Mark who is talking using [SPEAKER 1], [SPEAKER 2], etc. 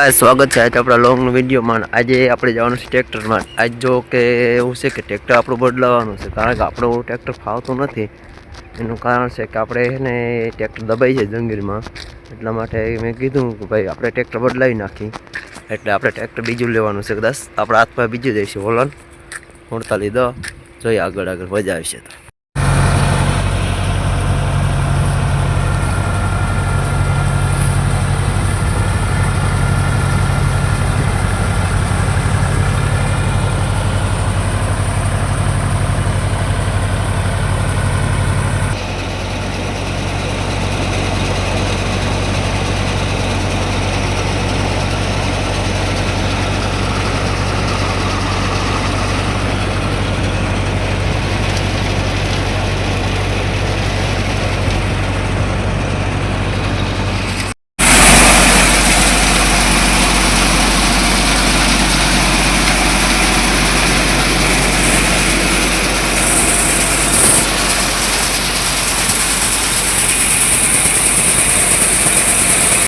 [SPEAKER 1] સ્વાગત છે આજે આપણા લોંગ વિડીયોમાં. આજે આપણે જવાનું છે ટ્રેક્ટરમાં. આજ જો કે એવું છે કે ટ્રેક્ટર આપણું બદલાવાનું છે, કારણ કે આપણું ટ્રેક્ટર ફાવતું નથી. એનું કારણ છે કે આપણે એને ટ્રેક્ટર દબાઈ છે જંગીરમાં, એટલા માટે મેં કીધું કે ભાઈ આપણે ટ્રેક્ટર બદલાવી નાખી. એટલે આપણે ટ્રેક્ટર બીજું લેવાનું છે. કદાચ આપણા હાથમાં બીજું જઈશું. વલણ 48 જોઈએ આગળ મજા આવશે તો.